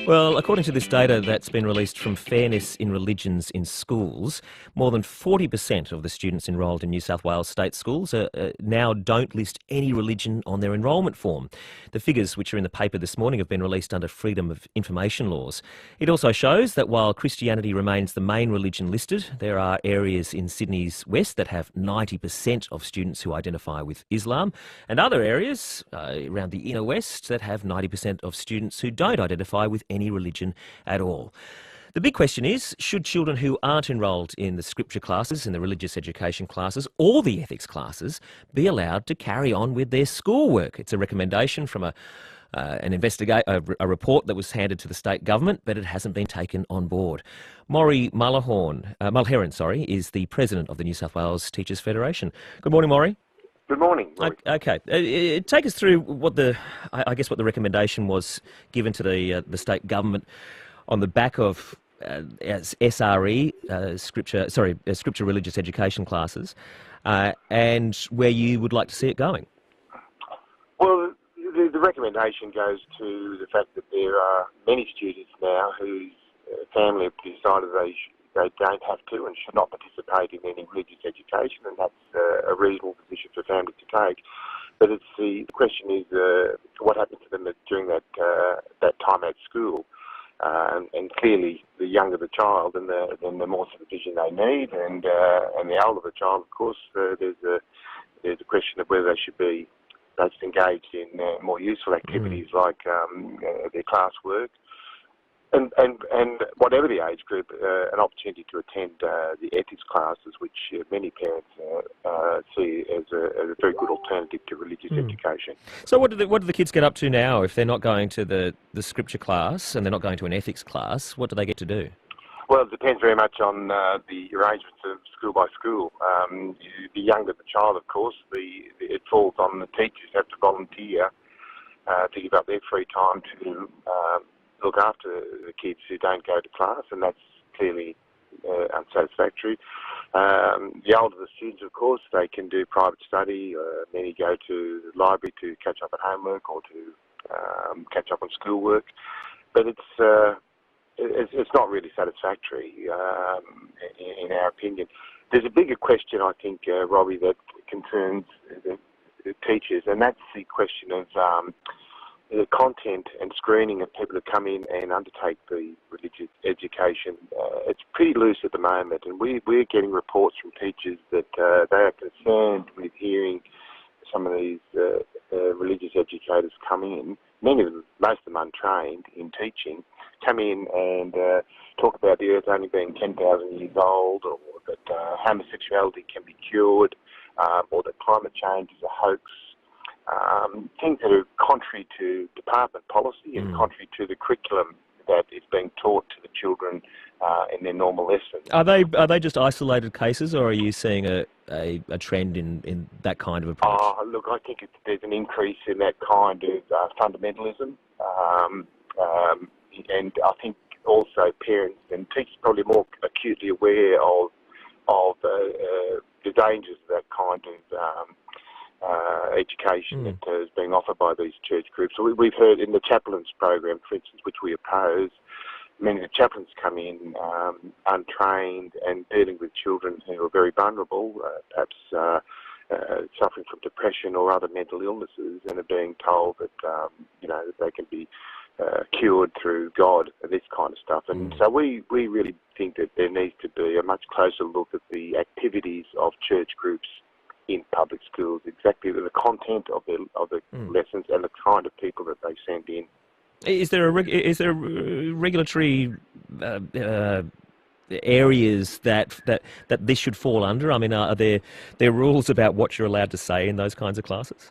Well, according to this data that's been released from Fairness in Religions in Schools, more than 40% of the students enrolled in New South Wales state schools now don't list any religion on their enrolment form. The figures, which are in the paper this morning, have been released under Freedom of Information laws. It also shows that while Christianity remains the main religion listed, there are areas in Sydney's west that have 90% of students who identify with Islam, and other areas around the inner west that have 90% of students who don't identify with any religion at all. The big question is, should children who aren't enrolled in the scripture classes, in the religious education classes or the ethics classes be allowed to carry on with their schoolwork? It's a recommendation from a report that was handed to the state government, but it hasn't been taken on board. Maurie Mulheran, is the president of the New South Wales Teachers Federation. Good morning, Maurie. Good morning. Okay, take us through what the recommendation was given to the state government on the back of SRE, scripture religious education classes, and where you would like to see it going. Well, the recommendation goes to the fact that there are many students now whose family have decided they don't have to and should not participate in any religious education, and that's a reasonable position for families to take. But the question is what happens to them during that time at school. And clearly, the younger the child, then the more supervision they need, and the older the child, of course, there's a question of whether they should be most engaged in more useful activities like their classwork. And whatever the age group, an opportunity to attend the ethics classes, which many parents see as a very good alternative to religious education. So what do the kids get up to now if they're not going to the scripture class and they're not going to an ethics class? What do they get to do? Well, it depends very much on the arrangements of school by school. The younger the child, of course, it falls on the teachers who have to volunteer to give up their free time to look after the kids who don't go to class, and that's clearly unsatisfactory. The older the students, of course, they can do private study. Many go to the library to catch up on homework or to catch up on schoolwork. But it's not really satisfactory, in our opinion. There's a bigger question, I think, Robbie, that concerns the teachers, and that's the question of the content and screening of people who come in and undertake the religious education. It's pretty loose at the moment, and we're getting reports from teachers that they are concerned with hearing some of these religious educators come in, many of them, most of them untrained in teaching, come in and talk about the earth only being 10,000 years old, or that homosexuality can be cured, or that climate change is a hoax. Things that are contrary to department policy and contrary to the curriculum that is being taught to the children in their normal lessons. Are they just isolated cases, or are you seeing a trend in that kind of approach? Look, I think there's an increase in that kind of fundamentalism, and I think also parents and teachers are probably more acutely aware of the dangers of that kind of education that is being offered by these church groups. So we've heard in the chaplains program, for instance, which we oppose, many of the chaplains come in untrained and dealing with children who are very vulnerable, perhaps suffering from depression or other mental illnesses, and are being told that that they can be cured through God and this kind of stuff. And so we really think that there needs to be a much closer look at the activities of church groups in public schools, exactly the content of the lessons and the kind of people that they send in. Is there regulatory areas that this should fall under? I mean, are there rules about what you're allowed to say in those kinds of classes?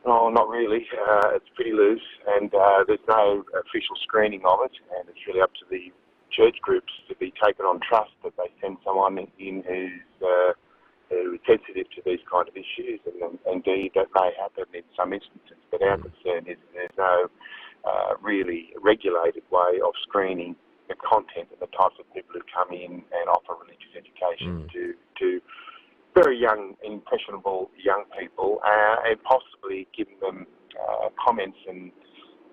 Oh, not really. It's pretty loose, and there's no official screening of it, and it's really up to the church groups to be taken on trust that they send someone in who's sensitive to these kind of issues, and indeed that may happen in some instances. But our concern is that there's no really regulated way of screening the content and the types of people who come in and offer religious education to very young, impressionable young people, and possibly giving them comments and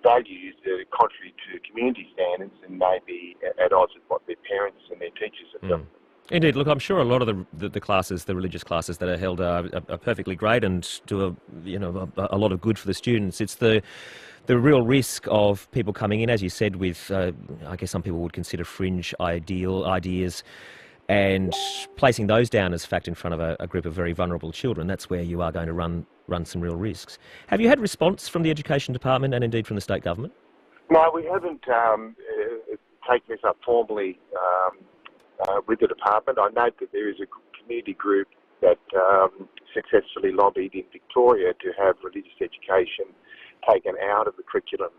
values that are contrary to community standards and maybe at odds with what their parents and their teachers have done. Indeed. Look, I'm sure a lot of the classes, the religious classes that are held are perfectly great and do a lot of good for the students. It's the real risk of people coming in, as you said, with I guess some people would consider fringe ideas, and placing those down as fact in front of a group of very vulnerable children. That's where you are going to run some real risks. Have you had response from the Education Department and indeed from the state government? No, we haven't taken this up formally with the department. I note that there is a community group that successfully lobbied in Victoria to have religious education taken out of the curriculum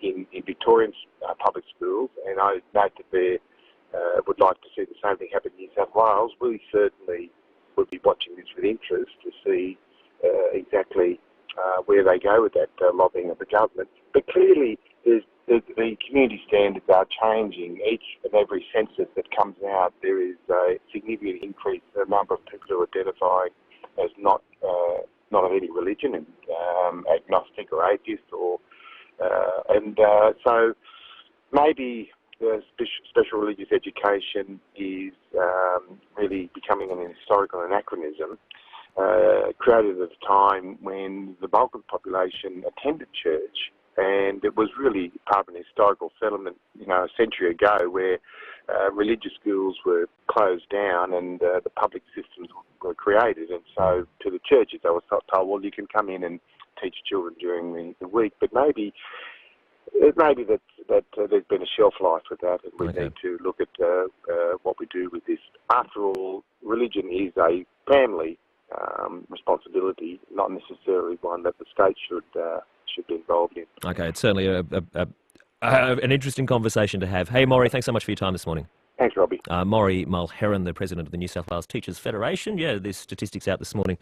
in Victorian public schools, and I note that they would like to see the same thing happen in New South Wales. We certainly would be watching this with interest to see exactly where they go with that lobbying of the government. But clearly, the community standards are changing. Each and every census that comes out, there is a significant increase in the number of people who identify as not of any religion, and agnostic or atheist, so maybe special religious education is really becoming an historical anachronism, created at a time when the bulk of the population attended church, and it was really part of an historical settlement, a century ago, where religious schools were closed down and the public systems were created. And so to the churches, they were told, well, you can come in and teach children during the week, but maybe that there's been a shelf life with that, and we need to look at what we do with this. After all, religion is a family responsibility, not necessarily one that the state should be involved in. Okay, it's certainly an interesting conversation to have. Hey, Maurie, thanks so much for your time this morning. Thanks, Robbie. Maurie Mulheran, the president of the New South Wales Teachers Federation. Yeah, there's statistics out this morning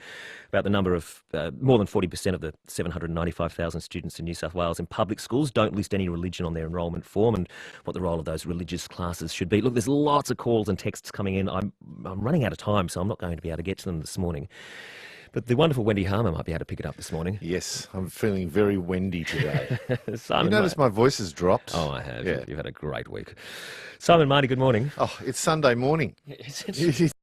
about the number of more than 40% of the 795,000 students in New South Wales in public schools don't list any religion on their enrolment form, and what the role of those religious classes should be. Look, there's lots of calls and texts coming in. I'm running out of time, so I'm not going to be able to get to them this morning. But the wonderful Wendy Harmer might be able to pick it up this morning. Yes, I'm feeling very windy today. Simon, you notice my voice has dropped? Oh, I have. Yeah. You've had a great week. Simon Marty, good morning. Oh, it's Sunday morning.